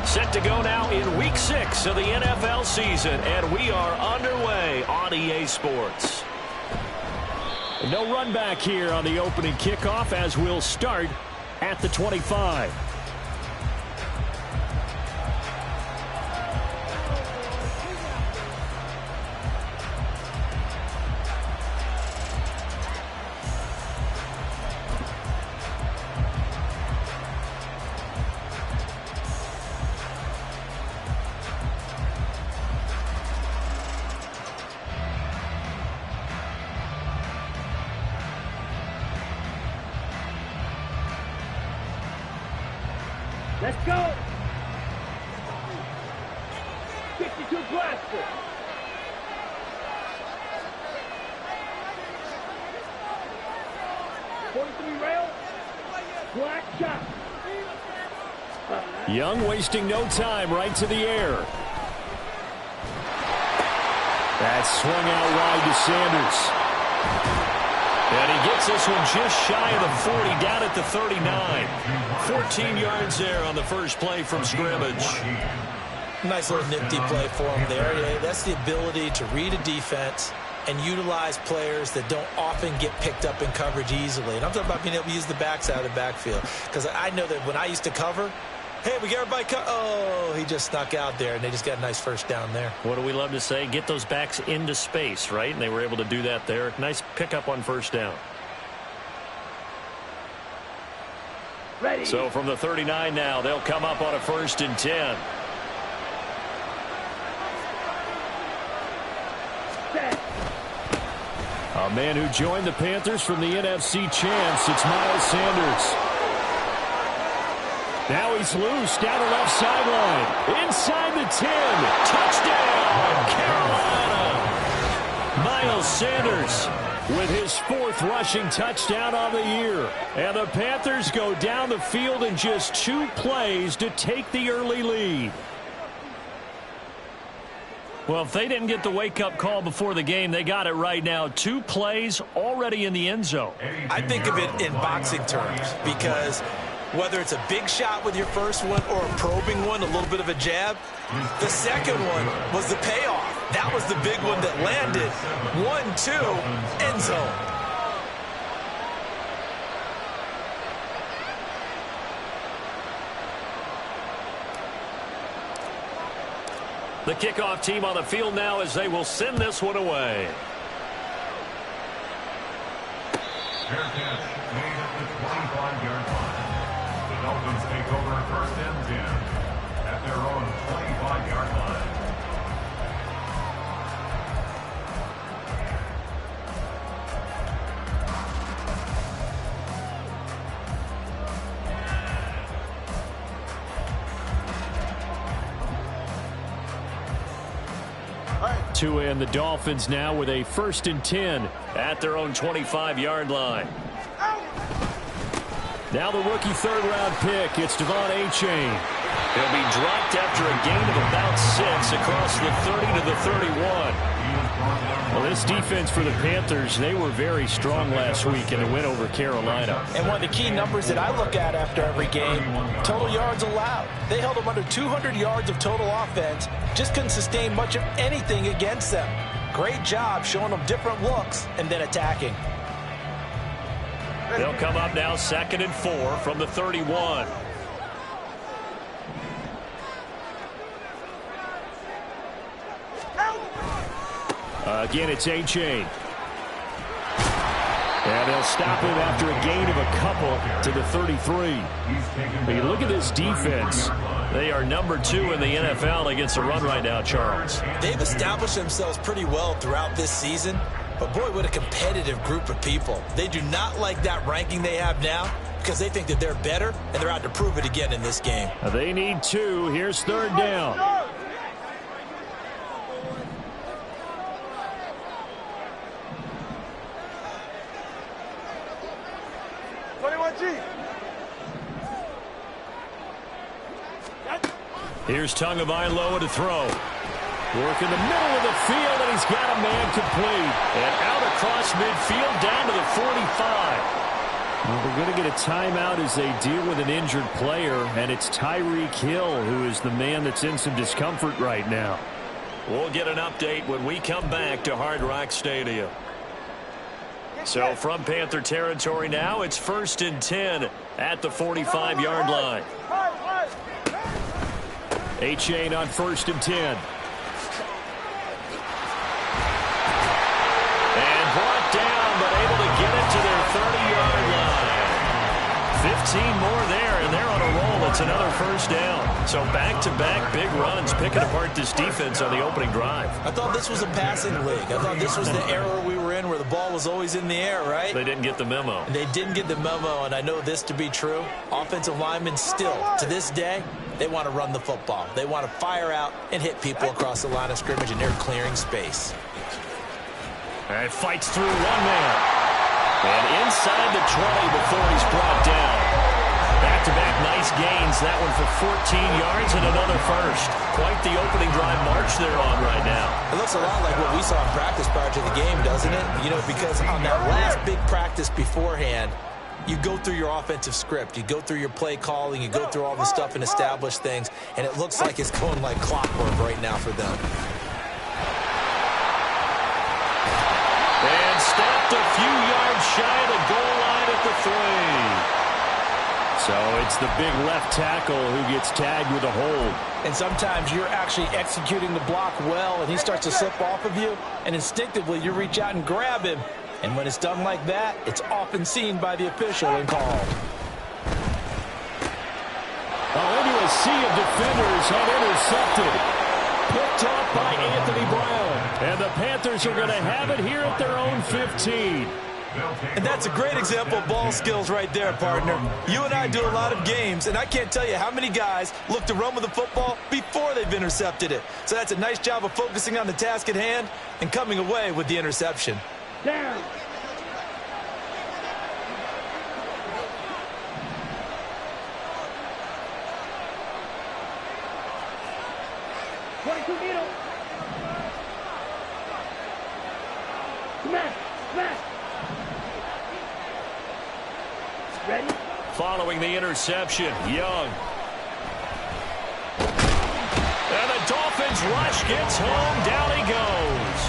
Set to go now in Week 6 of the NFL season, and we are underway on EA Sports. No run back here on the opening kickoff as we'll start at the 25. Let's go! 62 blaster. Rail. Black shot. Young wasting no time, right to the air. That swung out wide to Sanders. And he gets this one just shy of the 40, down at the 39. 14 yards there on the first play from scrimmage. Nice little nifty play for him there. Yeah, that's the ability to read a defense and utilize players that don't often get picked up in coverage easily. And I'm talking about being able to use the backside of the backfield. Because I know that when I used to cover, hey, we get everybody oh, he just snuck out there, and they just got a nice first down there. What do we love to say? Get those backs into space, right? And they were able to do that there. Nice pickup on first down. Ready. So from the 39 now, they'll come up on a 1st and 10. A man who joined the Panthers from the NFC Champs, it's Miles Sanders. Now he's loose down the left sideline. Inside the 10. Touchdown, Carolina. Miles Sanders with his 4th rushing touchdown on the year. And the Panthers go down the field in just 2 plays to take the early lead. Well, if they didn't get the wake-up call before the game, they got it right now. 2 plays already in the end zone. I think of it in boxing terms because whether it's a big shot with your first one or a probing one, a little bit of a jab, the second one was the payoff. That was the big one that landed. 1-2, end zone. The kickoff team on the field now as they will send this one away. Fair catch made at the 25-yard line. The Dolphins take over 1st and 10 at their own 25-yard line. To end the Dolphins now with a 1st and 10 at their own 25-yard line. Now the rookie 3rd-round pick. It's Devon Achane. He'll be dropped after a gain of about 6 across the 30 to the 31. Well, this defense for the Panthers, they were very strong last week in the win over Carolina. And one of the key numbers that I look at after every game, total yards allowed. They held them under 200 yards of total offense, just couldn't sustain much of anything against them. Great job showing them different looks and then attacking. They'll come up now 2nd and 4 from the 31. Again, it's Achane. And they'll stop him after a gain of a couple to the 33. But you look at this defense. They are number 2 in the NFL against the run right now, Charles. They've established themselves pretty well throughout this season. But, boy, what a competitive group of people. They do not like that ranking they have now because they think that they're better, and they're out to prove it again in this game. They need 2. Here's 3rd down. Here's Tagovailoa to throw. Work in the middle of the field, and he's got a man complete. And out across midfield, down to the 45. Well, they're going to get a timeout as they deal with an injured player, and it's Tyreek Hill who is the man that's in some discomfort right now. We'll get an update when we come back to Hard Rock Stadium. So from Panther territory now, it's 1st and 10 at the 45-yard line. A-Chain on 1st and 10. And brought down, but able to get it to their 30-yard line. 15 more there, and they're on a roll. It's another first down. So back-to-back big runs, picking apart this defense on the opening drive. I thought this was a passing league. I thought this was the era we were in where the ball was always in the air, right? They didn't get the memo. They didn't get the memo, and I know this to be true. Offensive linemen still, to this day, they want to run the football. They want to fire out and hit people across the line of scrimmage, and they're clearing space. And fights through one man. And inside the 20 before he's brought down. Back-to-back nice gains. That one for 14 yards and another first. Quite the opening drive march they're on right now. It looks a lot like what we saw in practice prior to the game, doesn't it? You know, because on that last big practice beforehand, you go through your offensive script. You go through your play calling. You go through all the stuff and establish things. And it looks like it's going like clockwork right now for them. And stopped a few yards shy of the goal line at the 3. So it's the big left tackle who gets tagged with a hold. And sometimes you're actually executing the block well, and he starts to slip off of you, and instinctively you reach out and grab him. And when it's done like that, it's often seen by the official and called. Into a sea of defenders and intercepted. Picked up by Anthony Brown. And the Panthers are going to have it here at their own 15. And that's a great example of ball skills right there, partner. You and I do a lot of games, and I can't tell you how many guys look to run with the football before they've intercepted it. So that's a nice job of focusing on the task at hand and coming away with the interception. Down. Smash! Smash! Ready? Following the interception, Young. And the Dolphins rush gets home. Down he goes.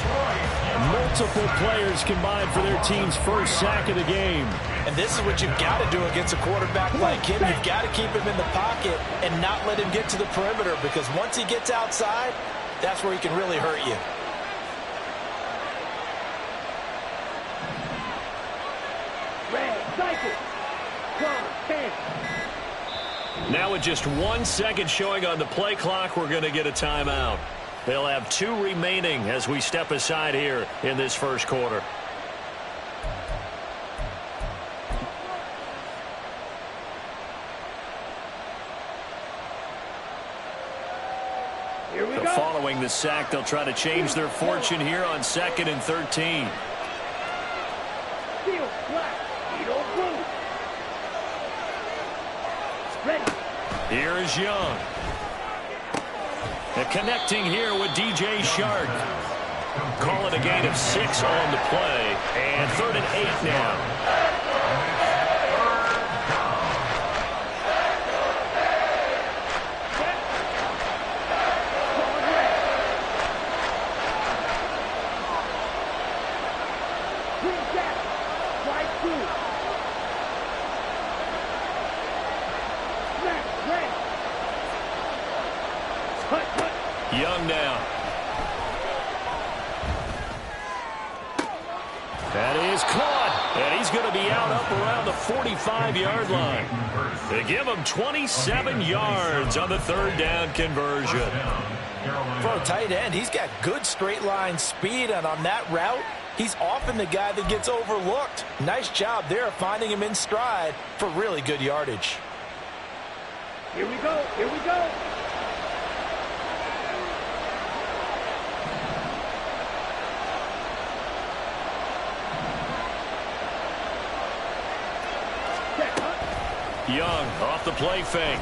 Multiple players combined for their team's first sack of the game. And this is what you've got to do against a quarterback like him. You've got to keep him in the pocket and not let him get to the perimeter, because once he gets outside, that's where he can really hurt you. Red, cycle. Now with just 1 second showing on the play clock, we're going to get a timeout. They'll have 2 remaining as we step aside here in this first quarter. Here we So go. following the sack, they'll try to change their fortune here on 2nd and 13. Steel, black, needle, blue. Ready. Here is Young. And connecting here with DJ Shark. Call it a gain of 6 on the play. And 3rd and 8 now. Young now. That is caught. And he's going to be out up around the 45-yard line. They give him 27 yards on the 3rd down conversion. For a tight end, he's got good straight line speed, and on that route, he's often the guy that gets overlooked. Nice job there finding him in stride for really good yardage. Here we go. Here we go. Young off the play fake.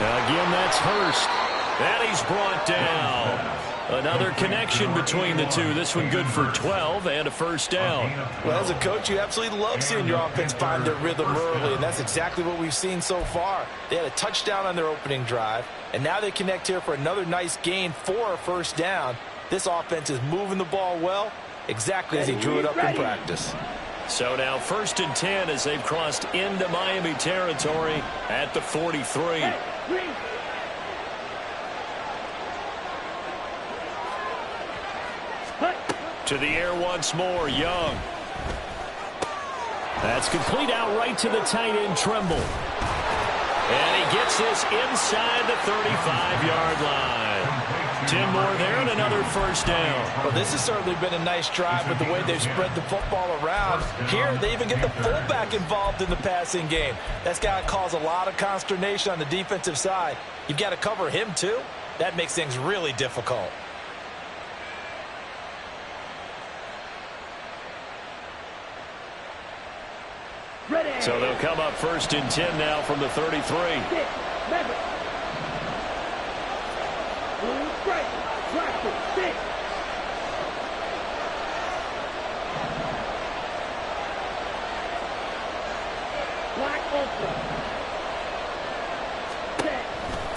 Again, that's Hurst. And he's brought down. Another connection between the two. This one good for 12 and a first down. Well, as a coach, you absolutely love seeing your offense find their rhythm early, and that's exactly what we've seen so far. They had a touchdown on their opening drive, and now they connect here for another nice gain for a first down. This offense is moving the ball well, exactly as he drew it up in practice. So now 1st and 10 as they've crossed into Miami territory at the 43. To the air once more, Young. That's complete out right to the tight end, Tremble. And he gets this inside the 35-yard line. 10 more there and another first down. Well, this has certainly been a nice drive with the way they've spread the football around. Here, they even get the fullback involved in the passing game. That's got to cause a lot of consternation on the defensive side. You've got to cover him, too. That makes things really difficult. So they'll come up 1st and 10 now from the 33.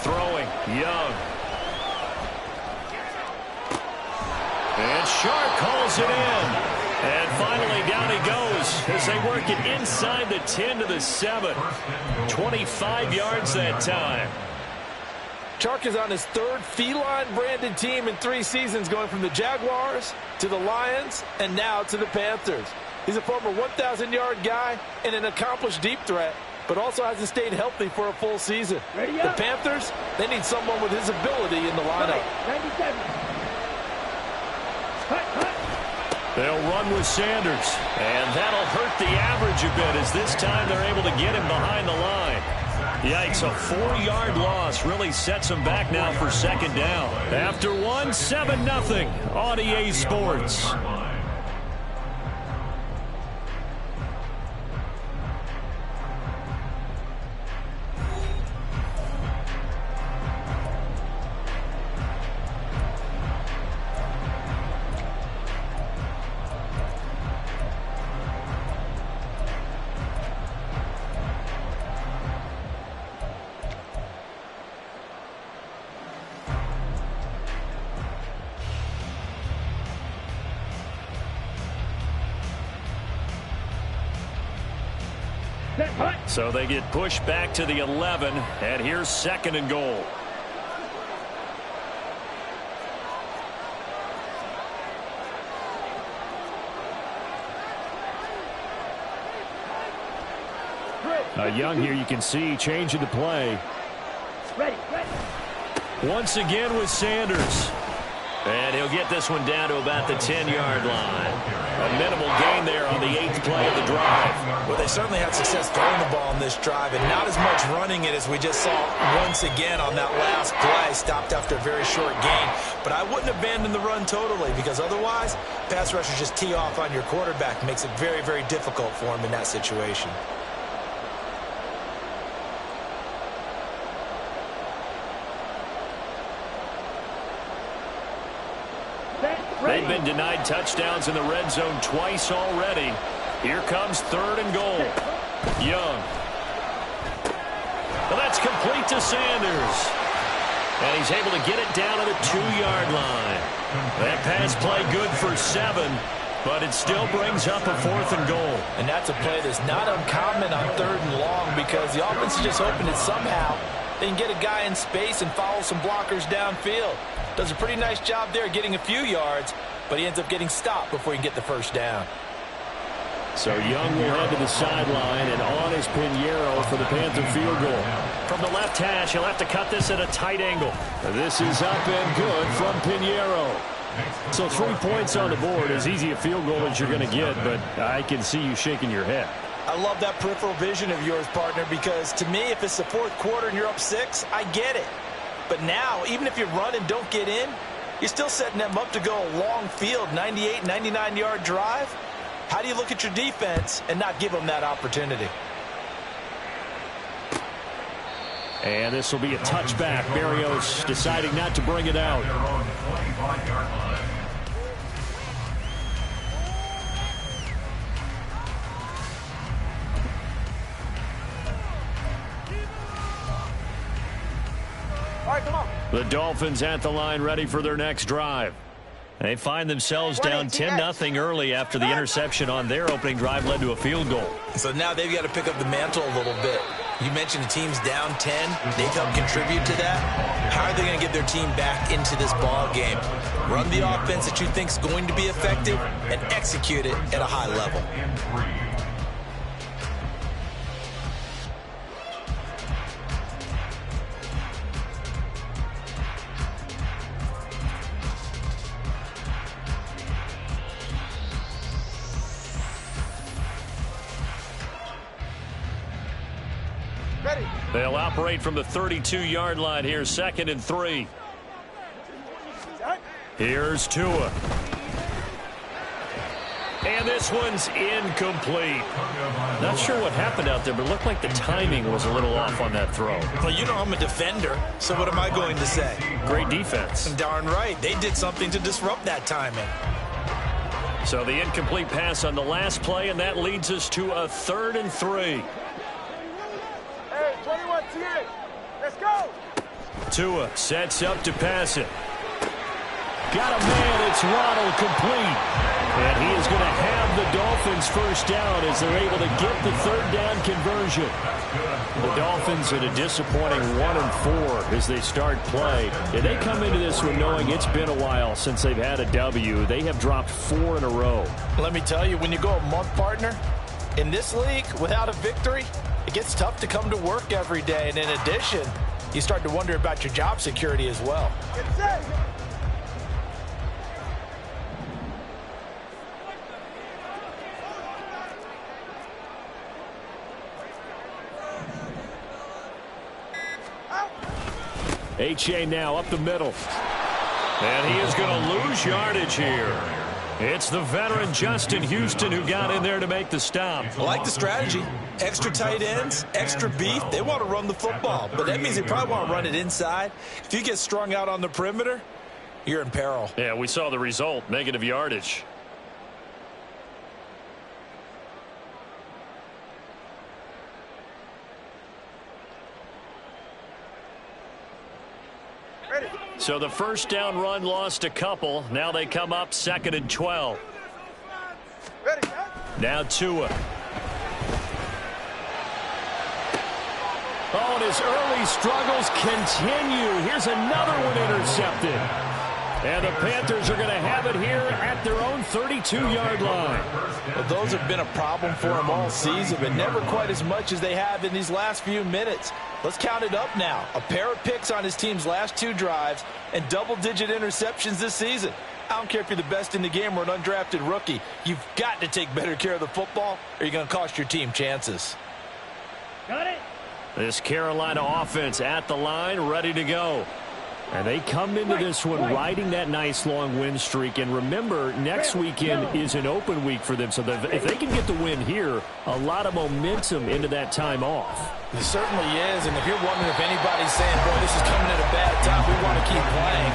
Throwing, Young. And Sharp calls it in. And finally, down he goes as they work it inside the 10 to the 7. 25 yards that time. Chark is on his 3rd feline-branded team in 3 seasons, going from the Jaguars to the Lions and now to the Panthers. He's a former 1,000-yard guy and an accomplished deep threat, but also hasn't stayed healthy for a full season. The Panthers, they need someone with his ability in the lineup. 97. They'll run with Sanders, and that'll hurt the average a bit as this time they're able to get him behind the line. Yikes, a 4-yard loss really sets them back now for 2nd down. After one, 7-0 on EA Sports. So they get pushed back to the 11, and here's 2nd and goal. Young here, you can see changing the play. Ready. Once again with Sanders. And he'll get this one down to about the 10-yard line. A minimal gain there on the 8th play of the drive. Well, they certainly had success throwing the ball in this drive, and not as much running it as we just saw once again on that last play. Stopped after a very short gain. But I wouldn't abandon the run totally, because otherwise, pass rushers just tee off on your quarterback. Makes it very, very difficult for him in that situation. They've been denied touchdowns in the red zone twice already. Here comes 3rd and goal. Young. Well, that's complete to Sanders. And he's able to get it down to the 2-yard line. That pass play good for 7, but it still brings up a 4th and goal. And that's a play that's not uncommon on 3rd and long, because the offense is just hoping that somehow they can get a guy in space and follow some blockers downfield. Does a pretty nice job there getting a few yards, but he ends up getting stopped before he can get the first down. So Young will head to the sideline, and on is Pinheiro for the Panther field goal. From the left hash, he'll have to cut this at a tight angle. This is up and good from Pinheiro. So 3 points on the board, as easy a field goal as you're going to get, but I can see you shaking your head. I love that peripheral vision of yours, partner, because to me, if it's the 4th quarter and you're up 6, I get it. But now, even if you run and don't get in, you're still setting them up to go a long field, 98, 99-yard drive. How do you look at your defense and not give them that opportunity? And this will be a touchback. Berrios deciding not to bring it out. Their own 25-yard line. All right, come on. The Dolphins at the line, ready for their next drive. They find themselves down 10-0 early after the interception on their opening drive led to a field goal. So now they've got to pick up the mantle a little bit. You mentioned the team's down 10. They've helped contribute to that. How are they going to get their team back into this ball game? Run the offense that you think is going to be effective and execute it at a high level. They'll operate from the 32-yard line here, 2nd and 3. Here's Tua. And this one's incomplete. Not sure what happened out there, but it looked like the timing was a little off on that throw. Well, you know I'm a defender, so what am I going to say? Great defense. Darn right. They did something to disrupt that timing. So the incomplete pass on the last play, and that leads us to a 3rd and 3. Hey, 21 T8. Let's go. Tua sets up to pass it. Got a man. It's Waddle, complete. And he is going to have the Dolphins first down as they're able to get the 3rd down conversion. The Dolphins at a disappointing 1-4 as they start play. And they come into this one knowing it's been a while since they've had a W. They have dropped 4 in a row. Let me tell you, when you go a month, partner, in this league without a victory, it gets tough to come to work every day. And in addition, you start to wonder about your job security as well. Get set. H.A. now up the middle. And he is going to lose yardage here. It's the veteran Justin Houston who got in there to make the stop. I like the strategy. Extra tight ends, extra beef. They want to run the football, but that means they probably want to run it inside. If you get strung out on the perimeter, you're in peril. Yeah, we saw the result, negative yardage. So the first down run lost a couple. Now they come up 2nd and 12. Ready. Now Tua. Oh, and his early struggles continue. Here's another one intercepted. And the Panthers are going to have it here at their own 32-yard line. Well, those have been a problem for them all season, but never quite as much as they have in these last few minutes. Let's count it up now. A pair of picks on his team's last 2 drives and double-digit interceptions this season. I don't care if you're the best in the game or an undrafted rookie. You've got to take better care of the football or you're going to cost your team chances. Got it. This Carolina offense at the line, ready to go. And they come into this one riding that nice long win streak. And remember, next weekend is an open week for them. So if they can get the win here, a lot of momentum into that time off. It certainly is. And if you're wondering if anybody's saying, boy, this is coming at a bad time, we want to keep playing,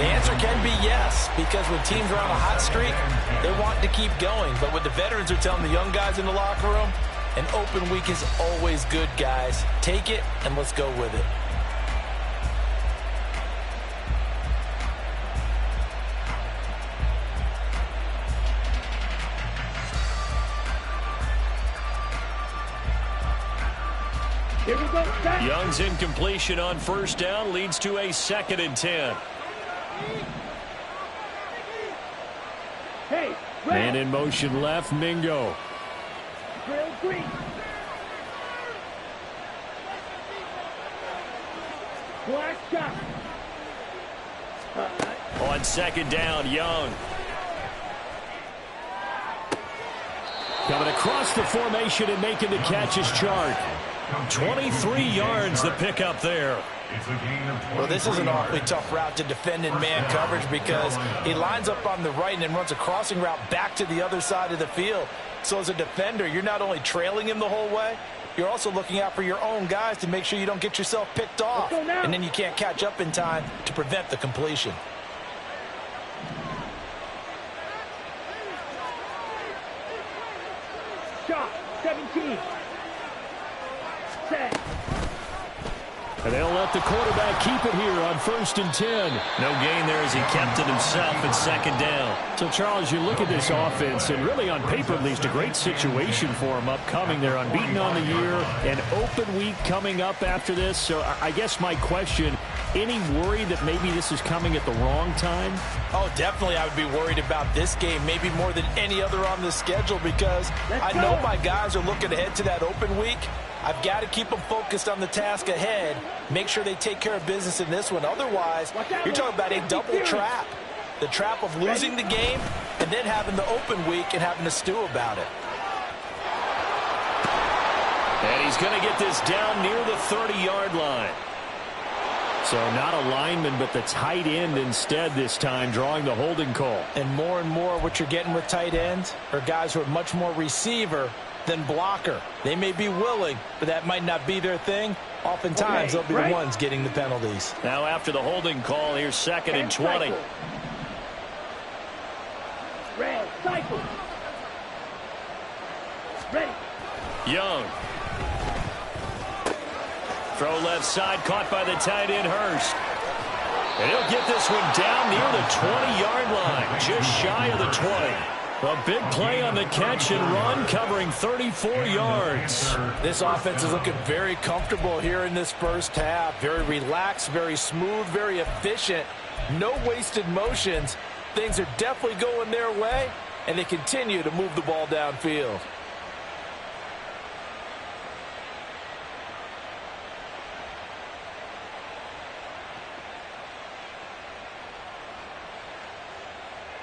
the answer can be yes. Because when teams are on a hot streak, they want to keep going. But what the veterans are telling the young guys in the locker room, an open week is always good, guys. Take it and let's go with it. Here we go. Young's incompletion on first down leads to a 2nd and 10. Hey, Man in motion left, Mingo. Drill green. Black shot. On 2nd down, Young. Coming across the formation and making the catch is Chark. 23 yards the pickup there. Well, this is an awfully tough route to defend in man coverage because he lines up on the right and then runs a crossing route back to the other side of the field. So as a defender, you're not only trailing him the whole way, you're also looking out for your own guys to make sure you don't get yourself picked off. And then you can't catch up in time to prevent the completion. Shot, 17. Set. And they'll let the quarterback keep it here on 1st and 10. No gain there as he kept it himself at 2nd down. So, Charles, you look at this offense, and really on paper, at least, a great situation for them upcoming. They're unbeaten on the year, an open week coming up after this. So I guess my question, any worry that maybe this is coming at the wrong time? Oh, definitely I would be worried about this game, maybe more than any other on the schedule, because I know my guys are looking ahead to that open week. I've got to keep them focused on the task ahead, make sure they take care of business in this one. Otherwise, you're talking about a double trap. The trap of losing the game and then having the open week and having to stew about it. And he's going to get this down near the 30-yard line. So not a lineman, but the tight end instead this time, drawing the holding call. And more what you're getting with tight ends are guys who are much more receiver than blocker. They may be willing, but that might not be their thing. Oftentimes, they'll be the ones getting the penalties. Now after the holding call, here's 2nd and 20. Red, cycle. Ready. Young. Throw left side, caught by the tight end, Hurst. And he'll get this one down near the 20-yard line, just shy of the 20. A big play on the catch and run, covering 34 yards. This offense is looking very comfortable here in this first half. Very relaxed, very smooth, very efficient. No wasted motions. Things are definitely going their way, and they continue to move the ball downfield.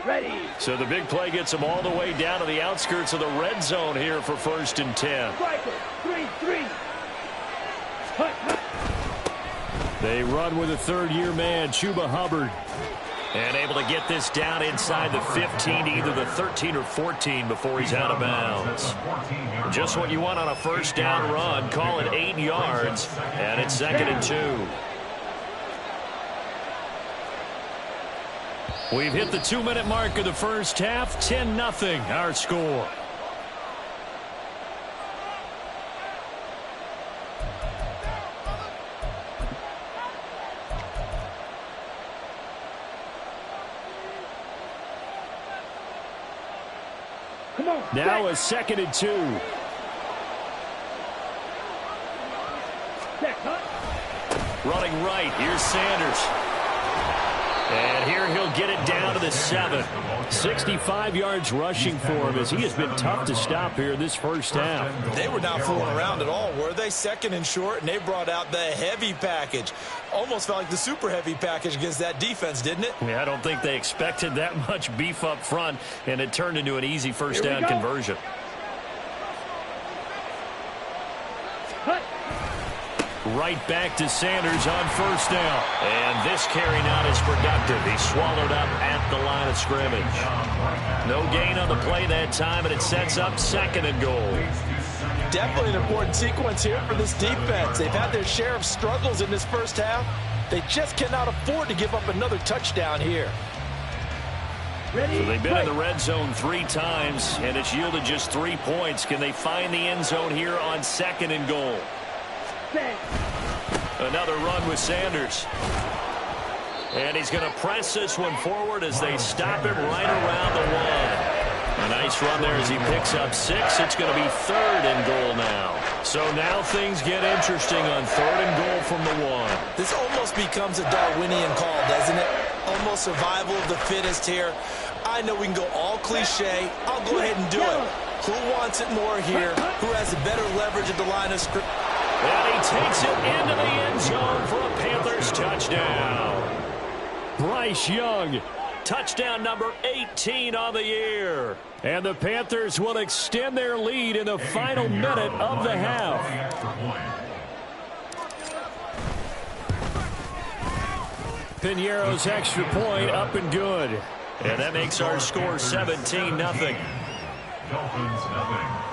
Ready. So the big play gets them all the way down to the outskirts of the red zone here for 1st and 10. Cycle. 3-3. Hut, hut. They run with a third-year man, Chuba Hubbard. And able to get this down inside the 15 to either the 13 or 14 before he's out of bounds. Just what you want on a first down run. Call it 8 yards. And it's 2nd and 2. We've hit the 2-minute mark of the first half. 10-0 our score. Come on. Now a 2nd and 2. Set, hut. Running right. Here's Sanders. And here he'll get it down to the 7. 65 yards rushing for him as he has been tough to stop here this first half. They were not fooling around at all, were they? 2nd and short, and they brought out the heavy package. Almost felt like the super heavy package against that defense, didn't it? Yeah, I don't think they expected that much beef up front, and it turned into an easy first down conversion. Hut. Right back to Sanders on first down. And this carry not as productive. He's swallowed up at the line of scrimmage. No gain on the play that time, and it sets up 2nd and goal. Definitely an important sequence here for this defense. They've had their share of struggles in this first half. They just cannot afford to give up another touchdown here. Ready. So they've been in the red zone 3 times, and it's yielded just 3 points. Can they find the end zone here on 2nd and goal? Set. Another run with Sanders. And he's going to press this one forward as they stop him right around the 1. A nice run there as he picks up 6. It's going to be 3rd and goal now. So now things get interesting on 3rd and goal from the 1. This almost becomes a Darwinian call, doesn't it? Almost survival of the fittest here. I know we can go all cliche. I'll go ahead and do it. Who wants it more here? Who has the better leverage at the line of scrimmage? And he takes it into the end zone for a Panthers touchdown. Bryce Young. Touchdown number 18 on the year. And the Panthers will extend their lead in the final minute of the half. Piñeiro's extra point up and good. And that makes our score 17-0. Dolphins 0.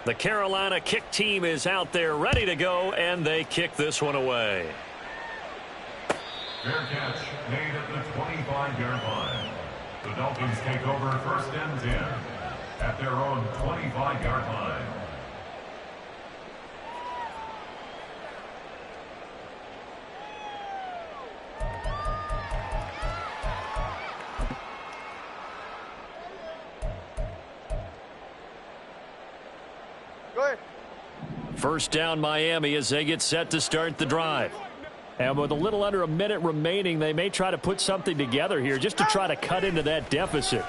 The Carolina kick team is out there ready to go, and they kick this one away. Fair catch made at the 25-yard line. The Dolphins take over 1st and 10 at their own 25-yard line. First down Miami as they get set to start the drive. And with a little under a minute remaining, they may try to put something together here just to try to cut into that deficit.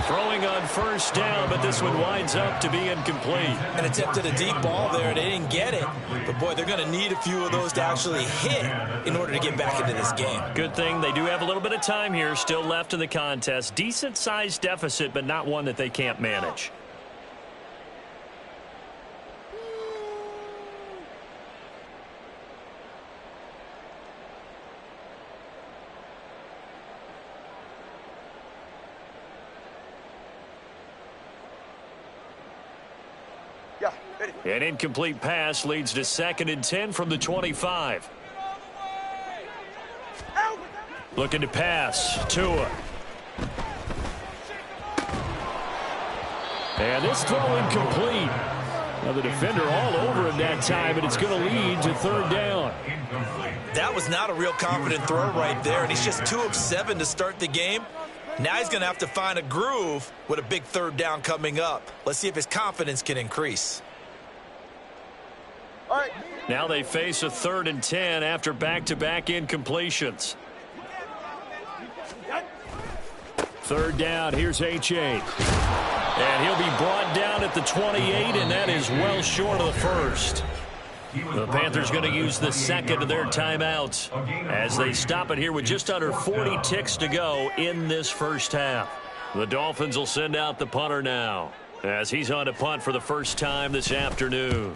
Throwing on first down, but this one winds up to be incomplete. And attempted a deep ball there. They didn't get it. But, boy, they're going to need a few of those to actually hit in order to get back into this game. Good thing they do have a little bit of time here still left in the contest. Decent-sized deficit, but not one that they can't manage. An incomplete pass leads to 2nd and 10 from the 25. Looking to pass. Tua. And this throw incomplete. Now the defender all over him that time, and it's going to lead to 3rd down. That was not a real confident throw right there, and he's just 2 of 7 to start the game. Now he's going to have to find a groove with a big 3rd down coming up. Let's see if his confidence can increase. Now they face a 3rd and 10 after back-to-back incompletions. 3rd down, here's H.A. And he'll be brought down at the 28, and that is well short of the first. The Panthers going to use the 2nd of their timeouts as they stop it here with just under 40 ticks to go in this first half. The Dolphins will send out the punter now as he's on to punt for the first time this afternoon.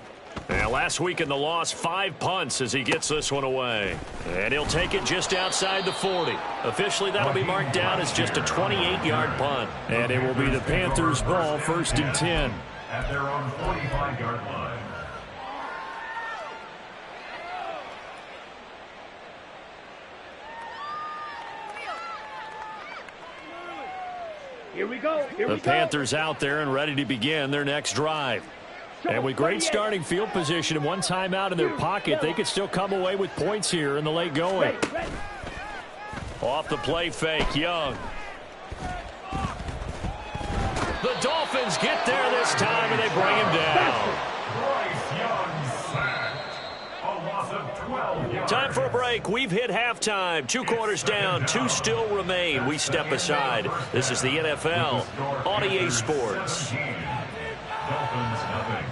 Now, last week in the loss, 5 punts as he gets this one away. And he'll take it just outside the 40. Officially, that'll be marked down as just a 28-yard punt. And it will be the Panthers' ball, 1st and 10. At their own 45-yard line. Here we go. The Panthers out there and ready to begin their next drive. And with great starting field position and 1 timeout in their pocket, they could still come away with points here in the late going. Off the play fake, Young. The Dolphins get there this time, and they bring him down. Bryce Young sacked. A loss of 12 yards. Time for a break. We've hit halftime. 2 quarters down. 2 still remain. We step aside. This is the NFL on EA Sports. Dolphins nothing.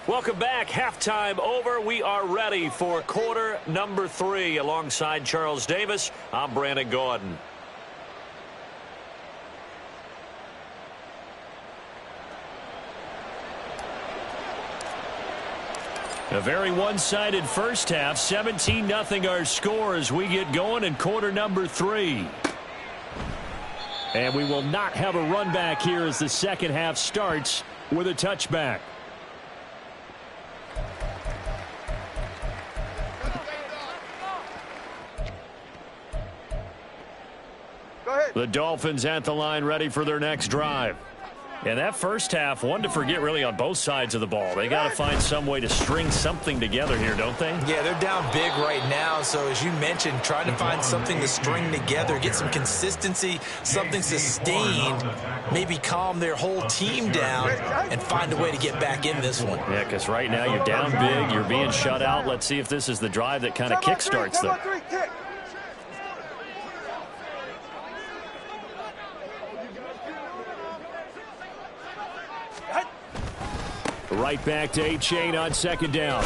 Welcome back. Halftime over. We are ready for quarter number 3. Alongside Charles Davis, I'm Brandon Gordon. A very one-sided first half. 17-0 our score as we get going in quarter number 3. And we will not have a run back here as the second half starts with a touchback. The Dolphins at the line ready for their next drive. And that first half, one to forget really on both sides of the ball. They got to find some way to string something together here, don't they? Yeah, they're down big right now. So as you mentioned, trying to find something to string together, get some consistency, something sustained, maybe calm their whole team down and find a way to get back in this one. Yeah, because right now you're down big, you're being shut out. Let's see if this is the drive that kind of kickstarts them. Right back to A-Chain on second down.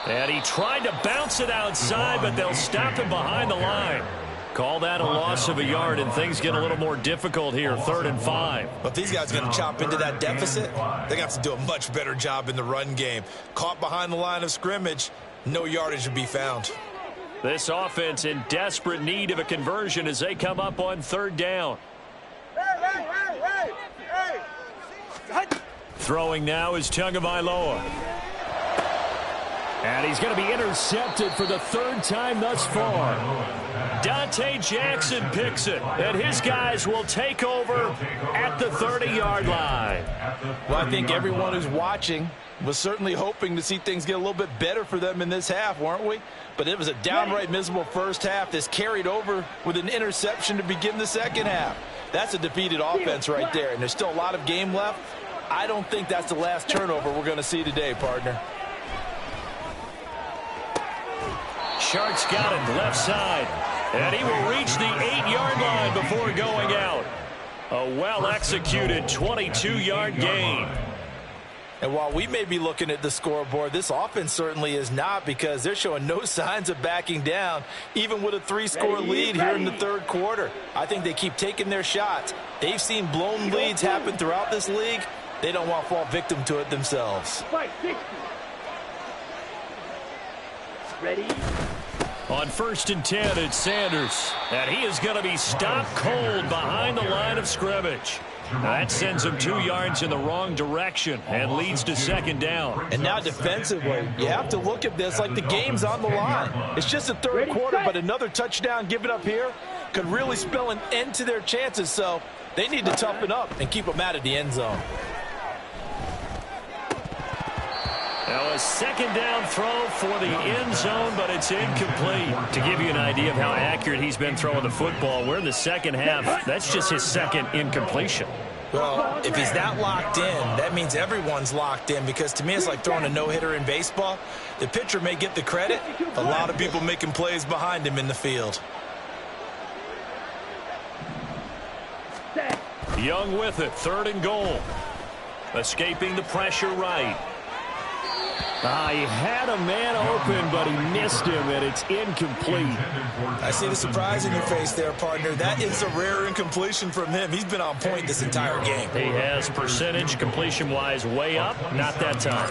And he tried to bounce it outside, but they'll stop him behind the line. Call that a loss of a yard, and things get a little more difficult here, 3rd and 5. But these guys are going to chop into that deficit. They're going to have to do a much better job in the run game. Caught behind the line of scrimmage, no yardage to be found. This offense in desperate need of a conversion as they come up on 3rd down. Throwing now is Tagovailoa. And he's going to be intercepted for the 3rd time thus far. Dante Jackson picks it, and his guys will take over at the 30-yard line. Well, I think everyone who's watching was certainly hoping to see things get a little bit better for them in this half, weren't we? But it was a downright miserable first half. This carried over with an interception to begin the second half. That's a defeated offense right there, and there's still a lot of game left. I don't think that's the last turnover we're going to see today, partner. Sharks got it left side, and he will reach the 8-yard line before going out. A well-executed 22-yard gain. And while we may be looking at the scoreboard, this offense certainly is not, because they're showing no signs of backing down, even with a 3-score lead here in the 3rd quarter. I think they keep taking their shots. They've seen blown leads happen throughout this league. They don't want to fall victim to it themselves. Ready? On 1st and 10, it's Sanders. And he is going to be stopped cold behind the line of scrimmage. That sends him 2 yards in the wrong direction and leads to 2nd down. And now defensively, you have to look at this like the game's on the line. It's just the 3rd quarter, but another touchdown given up here could really spell an end to their chances. So they need to toughen up and keep them out of the end zone. Now a 2nd down throw for the end zone, but it's incomplete. To give you an idea of how accurate he's been throwing the football, we're in the 2nd half. That's just his 2nd incompletion. Well, if he's that locked in, that means everyone's locked in, because to me it's like throwing a no-hitter in baseball. The pitcher may get the credit, a lot of people making plays behind him in the field. Young with it, 3rd and goal. Escaping the pressure right. He had a man open, but he missed him, and it's incomplete. I see the surprise in your face there, partner. That is a rare incompletion from him. He's been on point this entire game. He has percentage completion-wise way up. Not that time.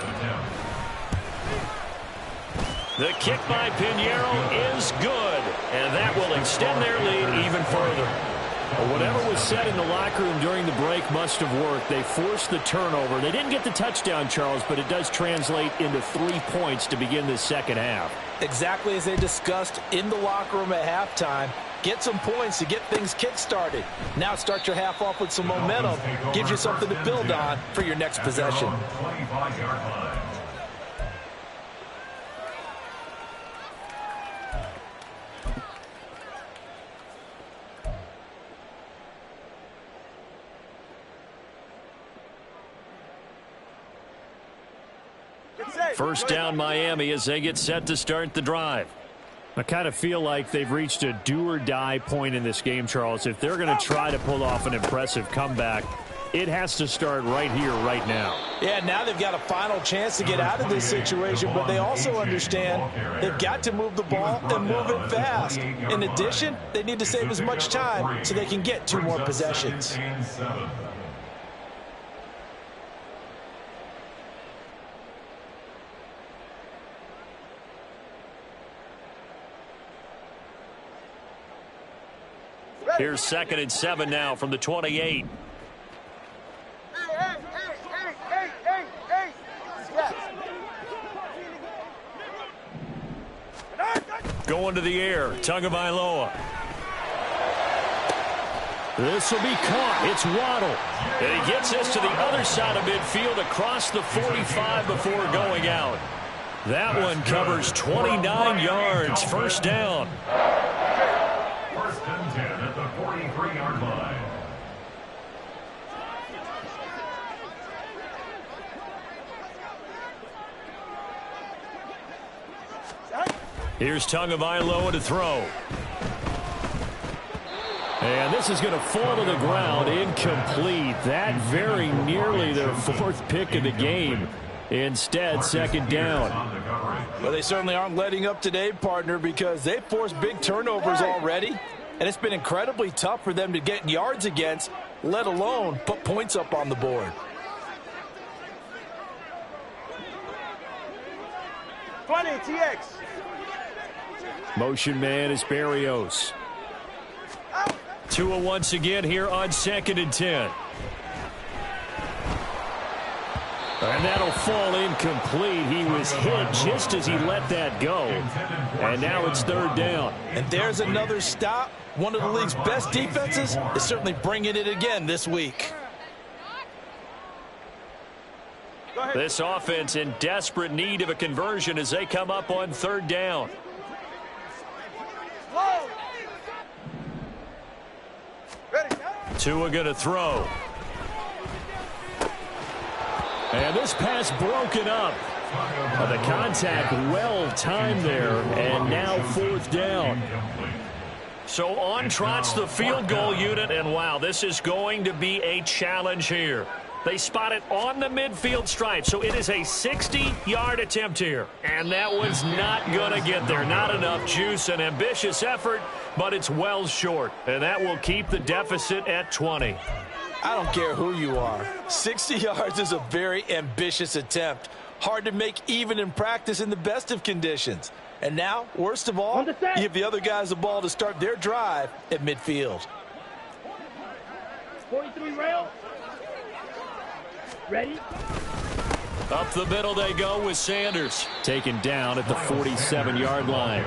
The kick by Pinheiro is good, and that will extend their lead even further. Well, whatever was said in the locker room during the break must have worked. They forced the turnover. They didn't get the touchdown, Charles, but it does translate into 3 points to begin the 2nd half. Exactly as they discussed in the locker room at halftime. Get some points to get things kick-started. Now start your half off with some momentum. Gives you something to build on for your next possession. 25-yard line. First down Miami as they get set to start the drive. I kind of feel like they've reached a do-or-die point in this game, Charles. If they're going to try to pull off an impressive comeback, it has to start right here, right now. Yeah, now they've got a final chance to get out of this situation, but they also understand they've got to move the ball and move it fast. In addition, they need to save as much time so they can get 2 more possessions. Here's 2nd and 7 now from the 28. Going to the air, Tagovailoa. This will be caught. It's Waddle. And he gets this to the other side of midfield across the 45 before going out. That one covers 29 yards. First down. First and 10 at the 43-yard line. Here's Tagovailoa to throw. And this is going to fall to the ground, incomplete. That very nearly their 4th pick of the game. Instead, second down. Well, they certainly aren't letting up today, partner, because they've forced big turnovers already, and it's been incredibly tough for them to get yards against, let alone put points up on the board. TX. Motion man is Berrios. Tua once again here on 2nd and 10. And that'll fall incomplete. He was hit just as he let that go. And now it's 3rd down. And there's another stop. One of the league's best defenses is certainly bringing it again this week. This offense in desperate need of a conversion as they come up on 3rd down. Tua going to throw. And this pass broken up. The contact well timed there, and now 4th down. So on trots the field goal unit, and wow, this is going to be a challenge here. They spot it on the midfield stripe, so it is a 60-yard attempt here. And that one's not going to get there. Not enough juice, an ambitious effort, but it's well short. And that will keep the deficit at 20. I don't care who you are. 60 yards is a very ambitious attempt. Hard to make even in practice in the best of conditions. And now, worst of all, you give the other guys the ball to start their drive at midfield. 43 rail. Ready? Up the middle they go with Sanders. Taken down at the 47-yard line.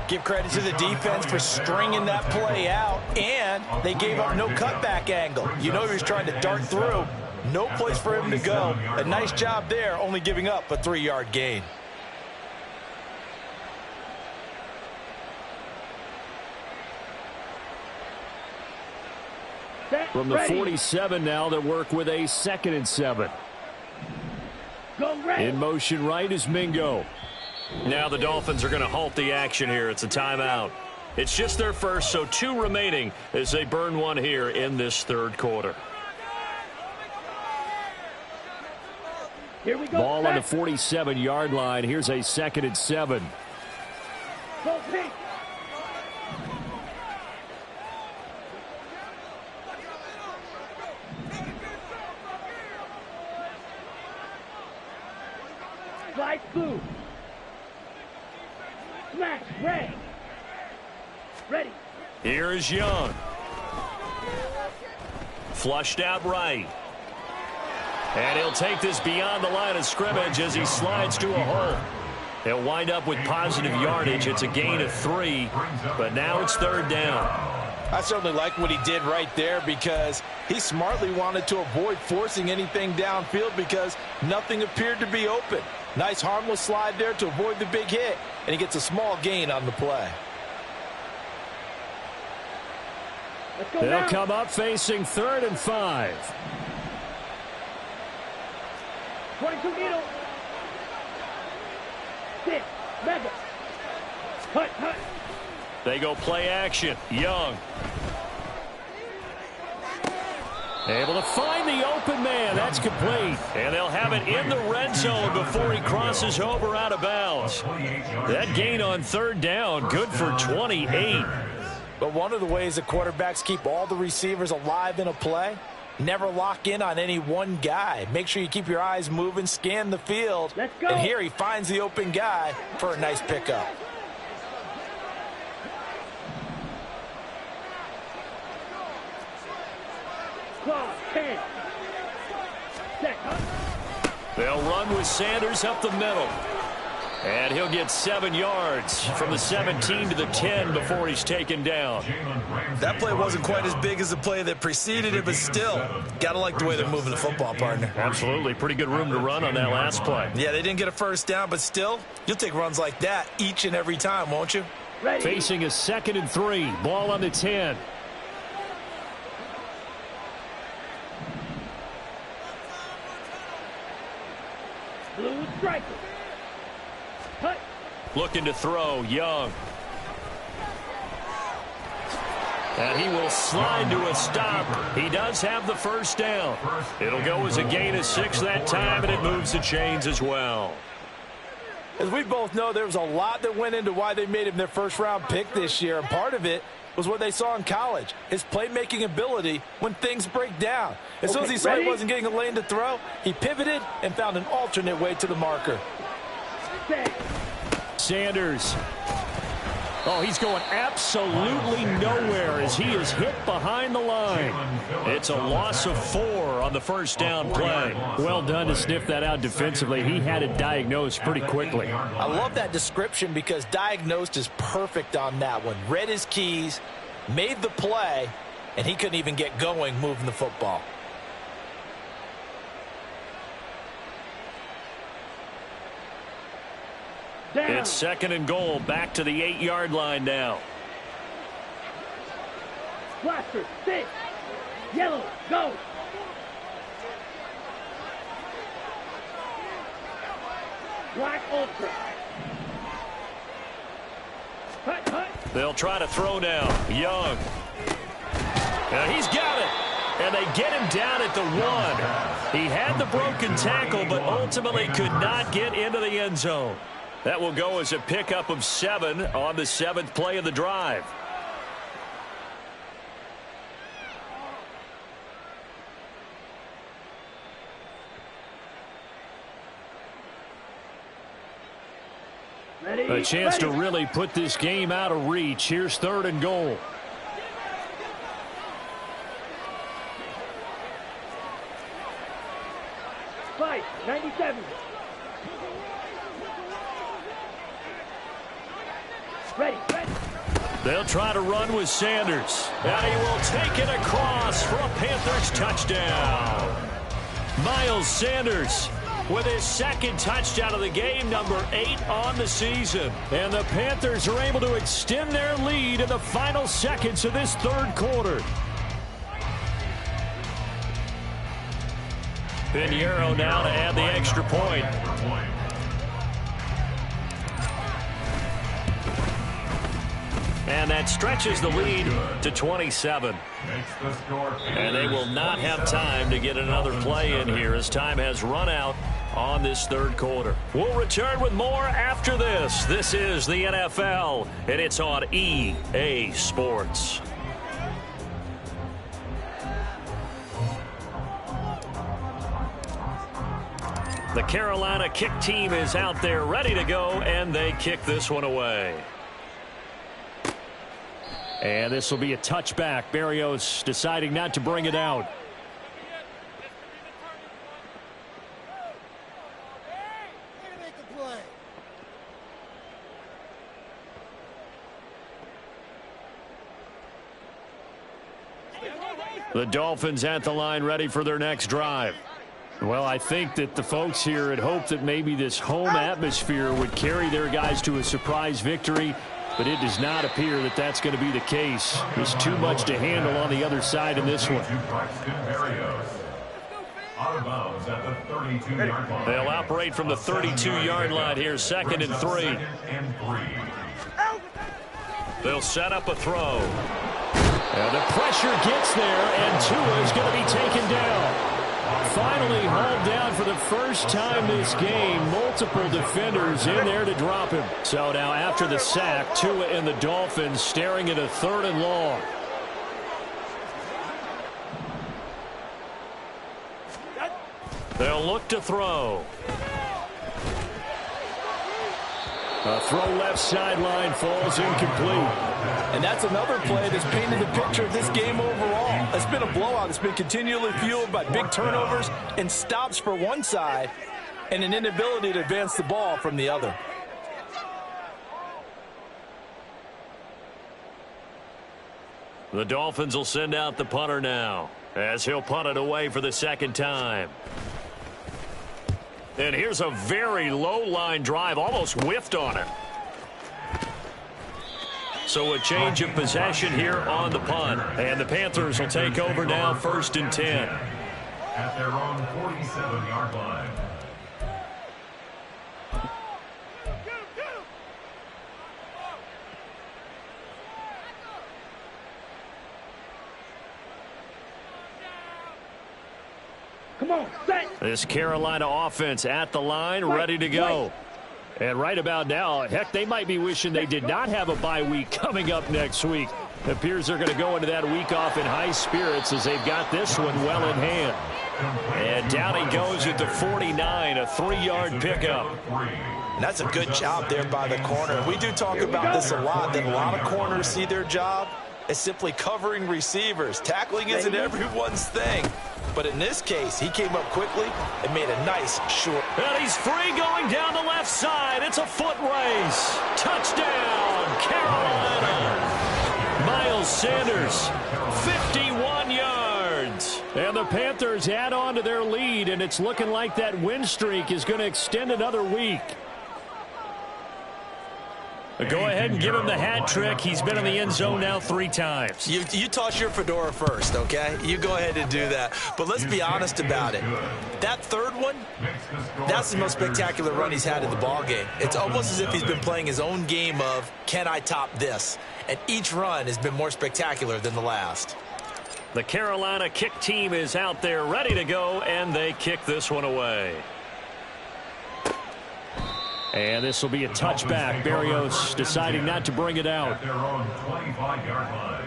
Give credit to the defense for stringing that play out, and they gave up no cutback angle. You know he was trying to dart through. No place for him to go. A nice job there, only giving up a 3-yard gain. From the 47 now, they work with a 2nd and 7. In motion right is Mingo. Now the Dolphins are going to halt the action here. It's a timeout. It's just their first, so 2 remaining as they burn one here in this 3rd quarter. Here we go. Ball on the 47-yard line. Here's a 2nd and 7. Go pink. Slide blue. Smash red. Ready. Here is Young. Flushed out right. And he'll take this beyond the line of scrimmage as he slides to a hole. He'll wind up with positive yardage. It's a gain of 3, but now it's 3rd down. I certainly like what he did right there because he smartly wanted to avoid forcing anything downfield because nothing appeared to be open. Nice harmless slide there to avoid the big hit, and he gets a small gain on the play. They'll come up facing 3rd and 5. 22 needle. 6. Mega. Hut. They go play action. Young. Able to find the open man. That's complete. And they'll have it in the red zone before he crosses over out of bounds. That gain on 3rd down, good for 28. But one of the ways that quarterbacks keep all the receivers alive in a play, never lock in on any one guy. Make sure you keep your eyes moving, scan the field. Let's go. And here he finds the open guy for a nice pickup. Claw 10. Set. They'll run with Sanders up the middle. And he'll get 7 yards from the 17 to the 10 before he's taken down. That play wasn't quite as big as the play that preceded it, but still, got to like the way they're moving the football, partner. Absolutely. Pretty good room to run on that last play. Yeah, they didn't get a first down, but still, you'll take runs like that each and every time, won't you? Ready. Facing a 2nd and 3. Ball on the 10. Blue striker. Hut. Looking to throw. Young. And he will slide to a stop. He does have the first down. It'll go as a gain of 6 that time, and it moves the chains as well. As we both know, there was a lot that went into why they made him their first-round pick this year, and part of it was what they saw in college, his playmaking ability when things break down. As soon as he saw he wasn't getting a lane to throw, he pivoted and found an alternate way to the marker. Sanders. Oh, he's going absolutely nowhere as he is hit behind the line. It's a loss of 4 on the first down play. Well done to sniff that out defensively. He had it diagnosed pretty quickly. I love that description because diagnosed is perfect on that one. Read his keys, made the play, and he couldn't even get going moving the football. It's 2nd and goal, back to the 8-yard line now. Blaster, 6. Yellow, go. Black ultra. Cut. They'll try to throw now. Young. Now he's got it. And they get him down at the 1. He had the broken tackle, but ultimately could not get into the end zone. That will go as a pickup of 7 on the 7th play of the drive. A chance to really put this game out of reach. Here's 3rd and goal. Fight, 97. Ready. They'll try to run with Sanders. And he will take it across for a Panthers touchdown. Miles Sanders with his 2nd touchdown of the game, number 8 on the season. And the Panthers are able to extend their lead in the final seconds of this 3rd quarter. Pinheiro now to add the extra point. And that stretches the lead to 27. And they will not have time to get another play in here as time has run out on this 3rd quarter. We'll return with more after this. This is the NFL, and it's on EA Sports. The Carolina kick team is out there ready to go, and they kick this one away. And this will be a touchback. Berrios deciding not to bring it out. The Dolphins at the line ready for their next drive. Well, I think that the folks here had hoped that maybe this home atmosphere would carry their guys to a surprise victory, but it does not appear that that's going to be the case. There's too much to handle on the other side in this one. They'll operate from the 32-yard line here, 2nd and 3. They'll set up a throw. And the pressure gets there, and Tua is going to be taken down. Finally hauled down for the first time this game. Multiple defenders in there to drop him. So now after the sack, Tua and the Dolphins staring at a 3rd and long. They'll look to throw. A throw left sideline falls incomplete. And that's another play that's painted the picture of this game overall. It's been a blowout. It's been continually fueled by big turnovers and stops for one side and an inability to advance the ball from the other. The Dolphins will send out the punter now as he'll punt it away for the 2nd time. And here's a very low line drive, almost whiffed on it. So a change of possession here on the punt. And the Panthers will take over now, 1st and 10. At their own 47-yard line. Come on, set. This Carolina offense at the line, ready to go. And right about now, heck, they might be wishing they did not have a bye week coming up next week. It appears they're going to go into that week off in high spirits as they've got this one well in hand. And down he goes at the 49, a 3-yard pickup. And that's a good job there by the corner. We do talk about this a lot, that a lot of corners see their job as simply covering receivers. Tackling isn't everyone's thing. But in this case, he came up quickly and made a nice short. And he's free going down the left side. It's a foot race. Touchdown, Carolina. Miles Sanders, 51 yards. And the Panthers add on to their lead, and it's looking like that win streak is going to extend another week. Go ahead and give him the hat trick. He's been in the end zone now 3 times. You toss your fedora first, okay? You go ahead and do that. But let's be honest about it. That third one, that's the most spectacular run he's had in the ballgame. It's almost as if he's been playing his own game of, can I top this? And each run has been more spectacular than the last. The Carolina kick team is out there ready to go, and they kick this one away. And this will be a touchback. Berrios deciding not to bring it out. At their own 25-yard line.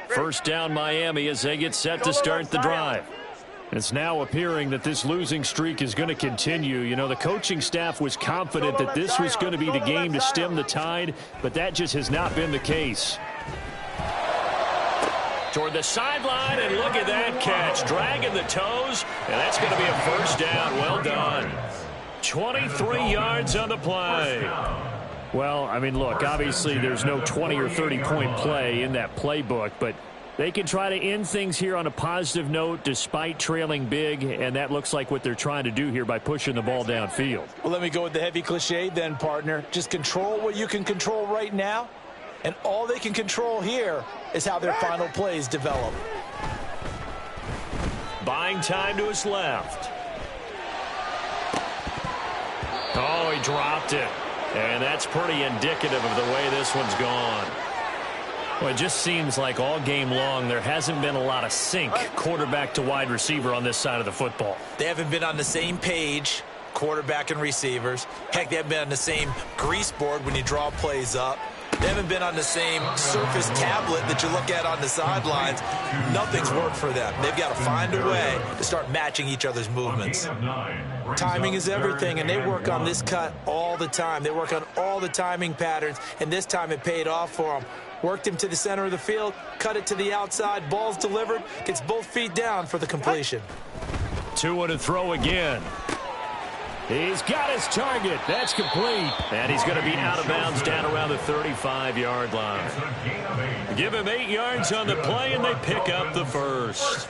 First down Miami as they get set to start the drive. It's now appearing that this losing streak is going to continue. You know, the coaching staff was confident that this was going to be the game to stem the tide, but that just has not been the case. Toward the sideline, and look at that catch. Dragging the toes, and that's going to be a first down. Well done. 23 yards on the play. Well, I mean, look, obviously there's no 20 or 30-point play in that playbook, but they can try to end things here on a positive note despite trailing big, and that looks like what they're trying to do here by pushing the ball downfield. Well, let me go with the heavy cliche then, partner. Just control what you can control right now, and all they can control here is how their final plays develop. Buying time to his left. Oh, he dropped it. And that's pretty indicative of the way this one's gone. Well, it just seems like all game long there hasn't been a lot of sync quarterback to wide receiver on this side of the football. They haven't been on the same page, quarterback and receivers. Heck, they haven't been on the same grease board when you draw plays up. They haven't been on the same Surface tablet that you look at on the sidelines. Nothing's worked for them. They've got to find a way to start matching each other's movements. Timing is everything, and they work on this cut all the time. They work on all the timing patterns, and this time it paid off for them. Worked him to the center of the field, cut it to the outside, ball's delivered, gets both feet down for the completion. 2 to throw again. He's got his target. That's complete. And he's going to be out of bounds down around the 35-yard line. Give him 8 yards on the play, and they pick up the first.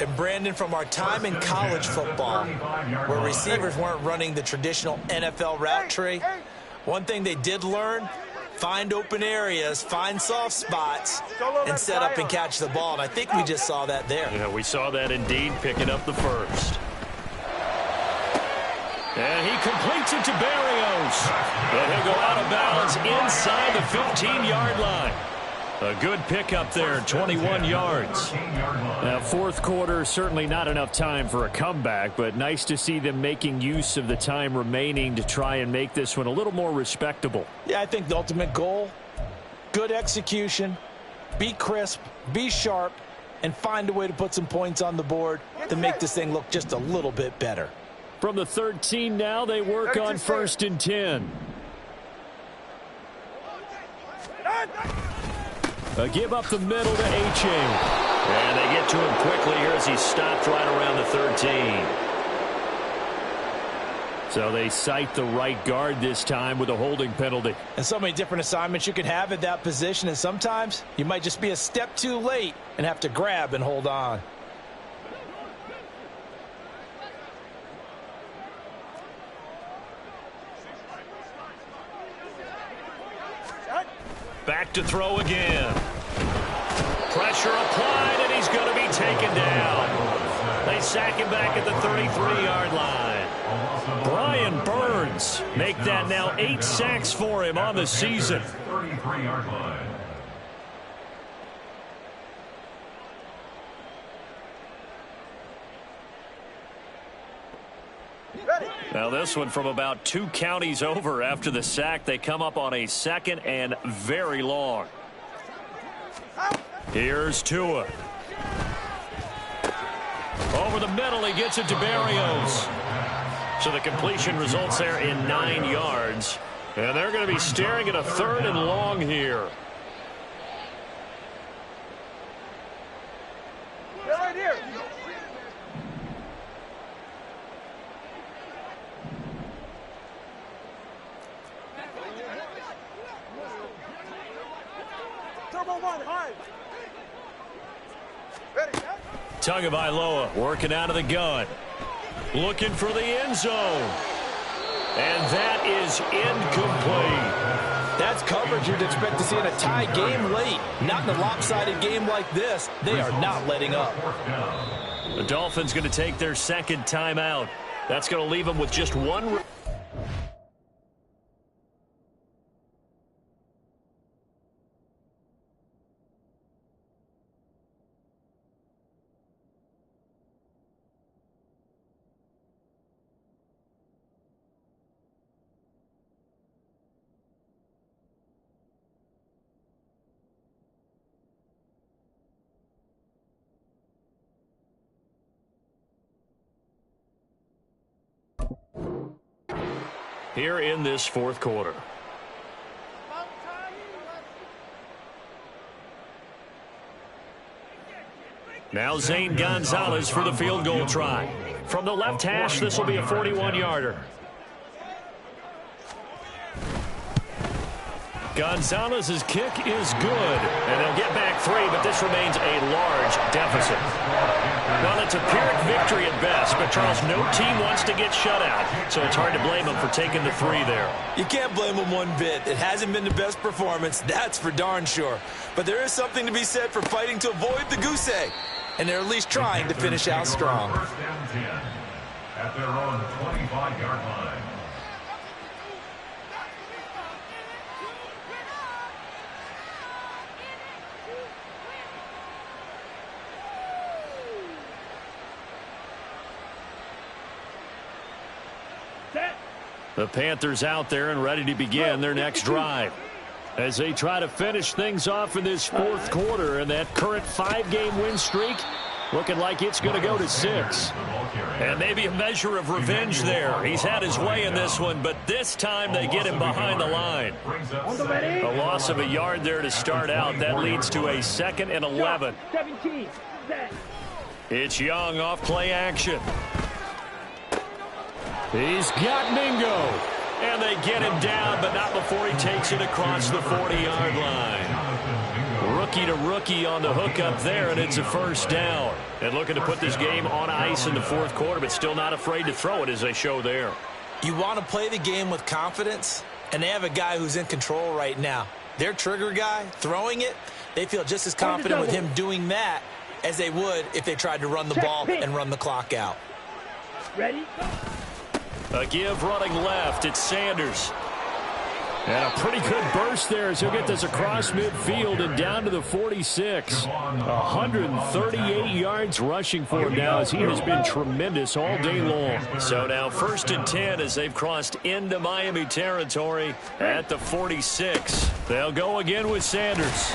And Brandon, from our time in college football, where receivers weren't running the traditional NFL route tree, one thing they did learn, find open areas, find soft spots, and set up and catch the ball. And I think we just saw that there. Yeah, we saw that indeed, picking up the first. And he completes it to Berrios. And he'll go out of bounds inside the 15-yard line. A good pickup there, 21 yards. Now, fourth quarter, certainly not enough time for a comeback, but nice to see them making use of the time remaining to try and make this one a little more respectable. Yeah, I think the ultimate goal, good execution, be crisp, be sharp, and find a way to put some points on the board to make this thing look just a little bit better. From the 13 now, they work on 1st and 10. A give up the middle to H.A. And they get to him quickly here as he stopped right around the 13. So they cite the right guard this time with a holding penalty. And so many different assignments you can have at that position, and sometimes you might just be a step too late and have to grab and hold on. Back to throw again. Pressure applied, and he's going to be taken down. They sack him back at the 33-yard line. Brian Burns Make that now 8 sacks for him on the season. 33-yard line. Now this one from about 2 counties over after the sack. They come up on a 2nd and very long. Here's Tua. Over the middle, he gets it to Barrios. So the completion results there in 9 yards. And they're going to be staring at a 3rd and long here. Right here. Turbo 1, hard. Ready. Tagovailoa working out of the gun. Looking for the end zone. And that is incomplete. That's coverage you'd expect to see in a tie game late. Not in a lopsided game like this. They are not letting up. The Dolphins going to take their 2nd timeout. That's going to leave them with just one. Here in this 4th quarter. Now Zane Gonzalez for the field goal try. From the left hash, this will be a 41-yarder. Gonzalez's kick is good, and they'll get back 3, but this remains a large deficit. Well, it's a Pyrrhic victory at best, but Charles, no team wants to get shut out, so it's hard to blame them for taking the 3 there. You can't blame them one bit. It hasn't been the best performance, that's for darn sure. But there is something to be said for fighting to avoid the goose egg, and they're at least trying to finish out strong. 1st and 10 at their own 25-yard line. The Panthers out there and ready to begin their next drive as they try to finish things off in this 4th quarter, and that current 5-game win streak looking like it's going to go to 6. And maybe a measure of revenge there. He's had his way in this one, but this time they get him behind the line. A loss of a yard there to start out. That leads to a 2nd and 11. 17. It's Young off play action. He's got Mingo. And they get him down, but not before he takes it across the 40-yard line. Rookie to rookie on the hook up there, and it's a 1st down. And looking to put this game on ice in the 4th quarter, but still not afraid to throw it as they show there. You want to play the game with confidence, and they have a guy who's in control right now. Their trigger guy, throwing it, they feel just as confident with him doing that as they would if they tried to run the ball and run the clock out. Ready? A give running left. It's Sanders. And a pretty good burst there as he'll get this across midfield and down to the 46. 138 yards rushing for him now as he has been tremendous all day long. So now 1st and 10 as they've crossed into Miami territory at the 46. They'll go again with Sanders.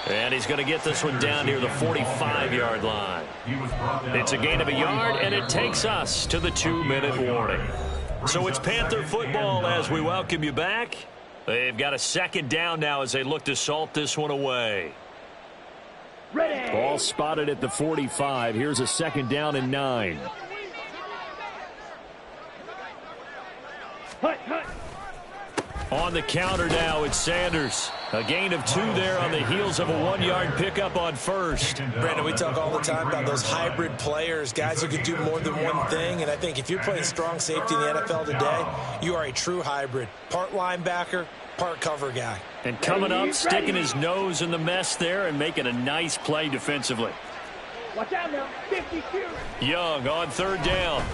And he's going to get this one down near the 45-yard line. It's a gain of a yard, and it takes us to the 2-minute warning. So it's Panther football as we welcome you back. They've got a 2nd down now as they look to salt this one away. Ready. Ball spotted at the 45. Here's a 2nd down and 9. Hut, hut. On the counter now, it's Sanders. A gain of 2 there on the heels of a 1-yard pickup on 1st. Brandon, we talk all the time about those hybrid players, guys who can do more than one thing. And I think if you're playing strong safety in the NFL today, you are a true hybrid. Part linebacker, part cover guy. And coming up, sticking his nose in the mess there and making a nice play defensively. Watch out now. 52. Young on 3rd down.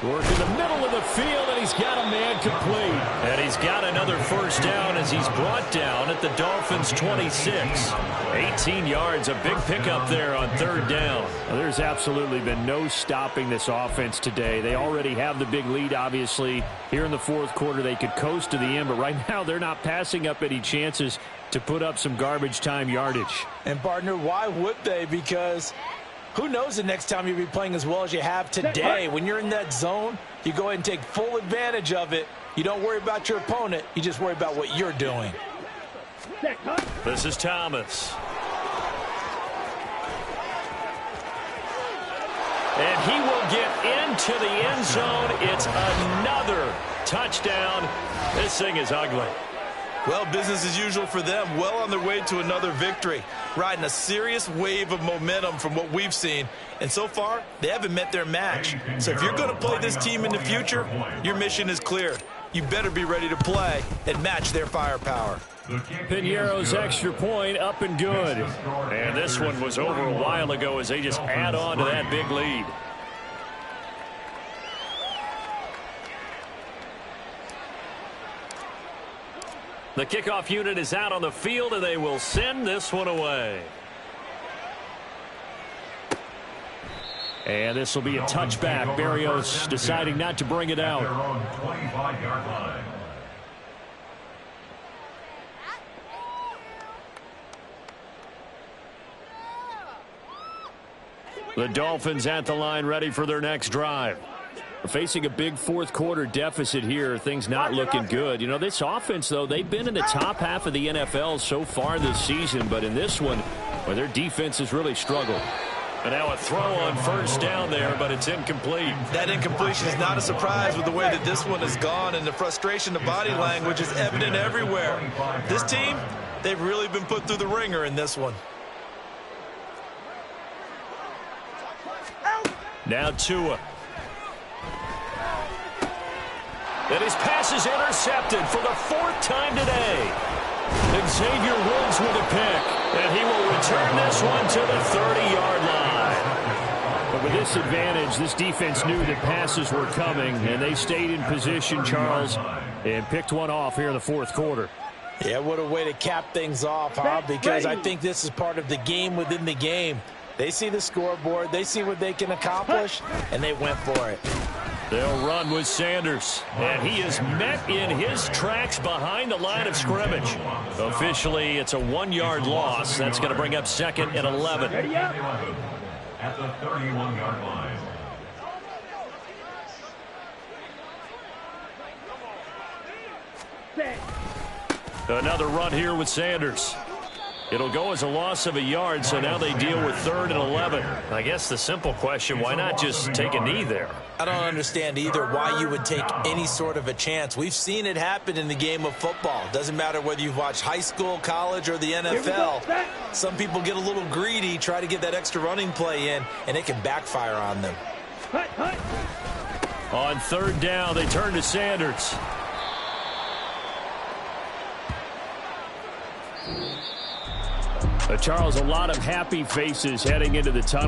Working the middle of the field, and he's got a man complete. And he's got another first down as he's brought down at the Dolphins' 26. 18 yards, a big pickup there on third down. Well, there's absolutely been no stopping this offense today. They already have the big lead, obviously. Here in the fourth quarter, they could coast to the end, but right now they're not passing up any chances to put up some garbage time yardage. And, partner, why would they? Because who knows the next time you'll be playing as well as you have today. When you're in that zone, you go ahead and take full advantage of it. You don't worry about your opponent. You just worry about what you're doing. This is Thomas. And he will get into the end zone. It's another touchdown. This thing is ugly. Well, business as usual for them. Well on their way to another victory. Riding a serious wave of momentum from what we've seen. And so far, they haven't met their match. So if you're going to play this team in the future, your mission is clear. You better be ready to play and match their firepower. Piñeiro's extra point up and good. And this one was over a while ago as they just add on to that big lead. The kickoff unit is out on the field, and they will send this one away. And this will be a touchback. Berrios deciding not to bring it out. The Dolphins at the line, ready for their next drive. Facing a big fourth quarter deficit here, things not looking good. You know, this offense, though, they've been in the top half of the NFL so far this season, but in this one, well, their defense has really struggled. And now a throw on first down there, but it's incomplete. That incompletion is not a surprise with the way that this one has gone, and the frustration, the body language is evident everywhere. This team, they've really been put through the ringer in this one. Now Tua. And his pass is intercepted for the fourth time today. And Xavier Woods with a pick. And he will return this one to the 30-yard line. But with this advantage, this defense knew that passes were coming, and they stayed in position, Charles, and picked one off here in the fourth quarter. Yeah, what a way to cap things off, huh? Because I think this is part of the game within the game. They see the scoreboard, they see what they can accomplish, and they went for it. They'll run with Sanders, and he is met in his tracks behind the line of scrimmage. Officially, it's a 1-yard loss. That's going to bring up second and 11. At the 31-yard line. Another run here with Sanders. It'll go as a loss of a yard, so now they deal with 3rd and 11. I guess the simple question, why not just take a knee there? I don't understand either why you would take any sort of a chance. We've seen it happen in the game of football. Doesn't matter whether you've watched high school, college, or the NFL. Some people get a little greedy, try to get that extra running play in, and it can backfire on them. On 3rd down, they turn to Sanders. Charles, a lot of happy faces heading into the tunnel.